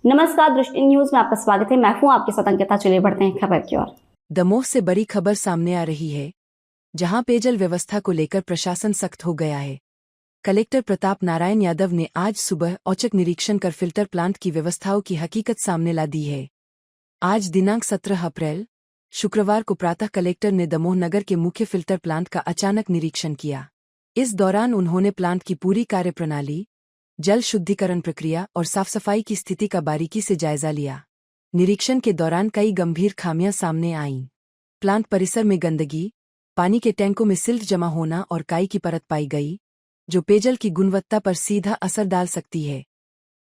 नमस्कार, दृष्टि न्यूज में आपका स्वागत है। मैं हूं आपके साथ अंकिता। चलिए बढ़ते हैं खबर की ओर। दमोह से बड़ी खबर सामने आ रही है, जहां पेयजल व्यवस्था को लेकर प्रशासन सख्त हो गया है। कलेक्टर प्रताप नारायण यादव ने आज सुबह औचक निरीक्षण कर फिल्टर प्लांट की व्यवस्थाओं की हकीकत सामने ला दी है। आज दिनांक 17 अप्रैल शुक्रवार को प्रातः कलेक्टर ने दमोह नगर के मुख्य फिल्टर प्लांट का अचानक निरीक्षण किया। इस दौरान उन्होंने प्लांट की पूरी कार्यप्रणाली, जल शुद्धिकरण प्रक्रिया और साफ सफाई की स्थिति का बारीकी से जायजा लिया। निरीक्षण के दौरान कई गंभीर खामियां सामने आईं। प्लांट परिसर में गंदगी, पानी के टैंकों में सिल्ट जमा होना और काई की परत पाई गई, जो पेयजल की गुणवत्ता पर सीधा असर डाल सकती है।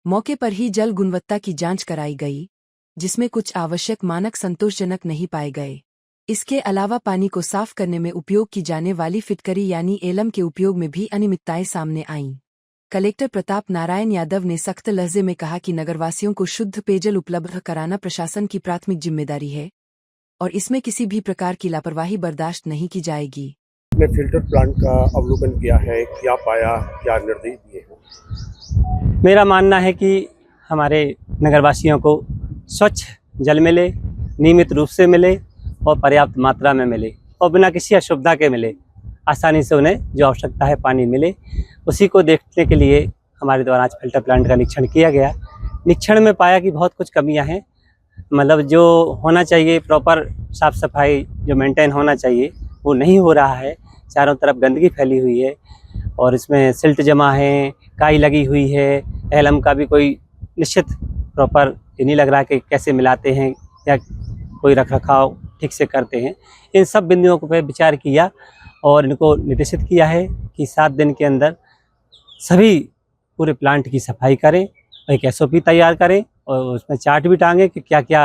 मौके पर ही जल गुणवत्ता की जांच कराई गई, जिसमें कुछ आवश्यक मानक संतोषजनक नहीं पाए गए। इसके अलावा पानी को साफ करने में उपयोग की जाने वाली फिटकरी यानी एलम के उपयोग में भी अनियमितताएं सामने आईं। कलेक्टर प्रताप नारायण यादव ने सख्त लहजे में कहा कि नगरवासियों को शुद्ध पेयजल उपलब्ध कराना प्रशासन की प्राथमिक जिम्मेदारी है और इसमें किसी भी प्रकार की लापरवाही बर्दाश्त नहीं की जाएगी। ने फिल्टर प्लांट का अवलोकन किया है, क्या पाया, क्या निर्देश दिए हैं? मेरा मानना है कि हमारे नगरवासियों को स्वच्छ जल मिले, नियमित रूप से मिले और पर्याप्त मात्रा में मिले और बिना किसी असुविधा के मिले। आसानी से उन्हें जो आवश्यकता है पानी मिले, उसी को देखने के लिए हमारे द्वारा आज फिल्टर प्लांट का निरीक्षण किया गया। निरीक्षण में पाया कि बहुत कुछ कमियां हैं, मतलब जो होना चाहिए प्रॉपर साफ़ सफाई जो मेंटेन होना चाहिए वो नहीं हो रहा है। चारों तरफ गंदगी फैली हुई है और इसमें सिल्ट जमा है, काई लगी हुई है। एलम का भी कोई निश्चित प्रॉपर ये नहीं लग रहा कि कैसे मिलाते हैं या कोई रखरखाव ठीक से करते हैं। इन सब बिंदुओं पर विचार किया और इनको निर्देशित किया है कि 7 दिन के अंदर सभी पूरे प्लांट की सफाई करें, एक SOP तैयार करें और उसमें चार्ट भी टांगें कि क्या क्या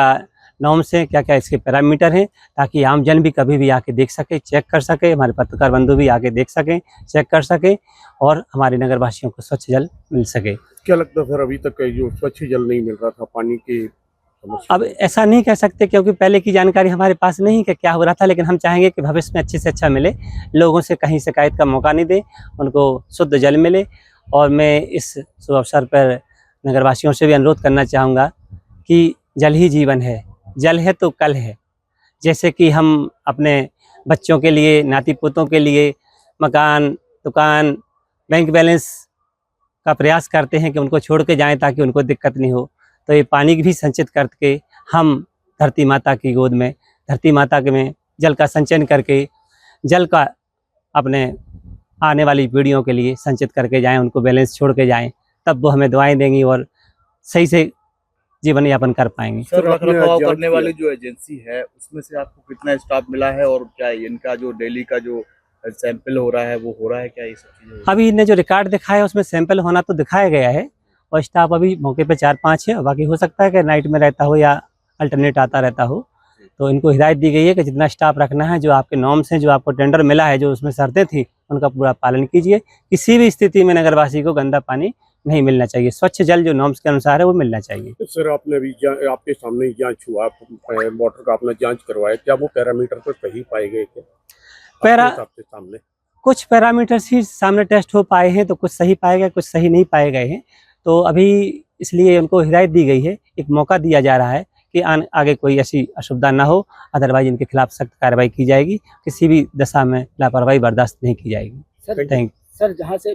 नॉर्म्स हैं, क्या क्या इसके पैरामीटर हैं, ताकि आम जन भी कभी भी आके देख सके, चेक कर सके, हमारे पत्रकार बंधु भी आके देख सकें, चेक कर सकें और हमारे नगरवासियों को स्वच्छ जल मिल सके। क्या लगता है फिर अभी तक जो स्वच्छ जल नहीं मिल रहा था, पानी की समस्या? अब ऐसा नहीं कह सकते क्योंकि पहले की जानकारी हमारे पास नहीं कि क्या हो रहा था, लेकिन हम चाहेंगे कि भविष्य में अच्छे से अच्छा मिले, लोगों से कहीं शिकायत का मौका नहीं दें, उनको शुद्ध जल मिले। और मैं इस शुभ अवसर पर नगरवासियों से भी अनुरोध करना चाहूँगा कि जल ही जीवन है, जल है तो कल है। जैसे कि हम अपने बच्चों के लिए, नाती पोतों के लिए मकान, दुकान, बैंक बैलेंस का प्रयास करते हैं कि उनको छोड़ के जाएं ताकि उनको दिक्कत नहीं हो, तो ये पानी भी संचित करके हम धरती माता की गोद में, धरती माता के में जल का संचयन करके जल का अपने आने वाली पीढ़ियों के लिए संचित करके जाएं, उनको बैलेंस छोड़ के जाएं, तब वो हमें दुआएं देंगी और सही से जीवन यापन कर पाएंगे। सर, रखरखाव करने वाली जो एजेंसी है उसमें से आपको कितना स्टाफ मिला है और क्या इनका जो डेली का जो सैंपल हो रहा है वो हो रहा है, क्या ये सब चीजें? अभी इन्हें जो रिकॉर्ड दिखाया है उसमें सैंपल होना तो दिखाया गया है और स्टाफ अभी मौके पे 4-5 है, बाकी हो सकता है कि नाइट में रहता हो या अल्टरनेट आता रहता हो। तो इनको हिदायत दी गई है कि जितना स्टाफ रखना है, जो आपके नॉर्म्स हैं, जो आपको टेंडर मिला है, जो उसमें शर्तें थी, उनका पूरा पालन कीजिए। किसी भी स्थिति में नगरवासी को गंदा पानी नहीं मिलना चाहिए, स्वच्छ जल जो नॉर्म्स के अनुसार है वो मिलना चाहिए। सर, आपने अभी आपके सामने जांच हुआ, मोटर का आपने जांच करवाया, क्या वो पैरामीटर पर सही पाए गए थे? आपके सामने कुछ पैरामीटर्स ही सामने टेस्ट हो पाए हैं, तो कुछ सही पाए गए, कुछ सही नहीं पाए गए हैं। तो अभी इसलिए उनको हिदायत दी गई है, एक मौका दिया जा रहा है कि आगे कोई ऐसी असुविधा ना हो, अदरवाइज इनके खिलाफ सख्त कार्रवाई की जाएगी। किसी भी दशा में लापरवाही बर्दाश्त नहीं की जाएगी। सर, थैंक सर, जहाँ से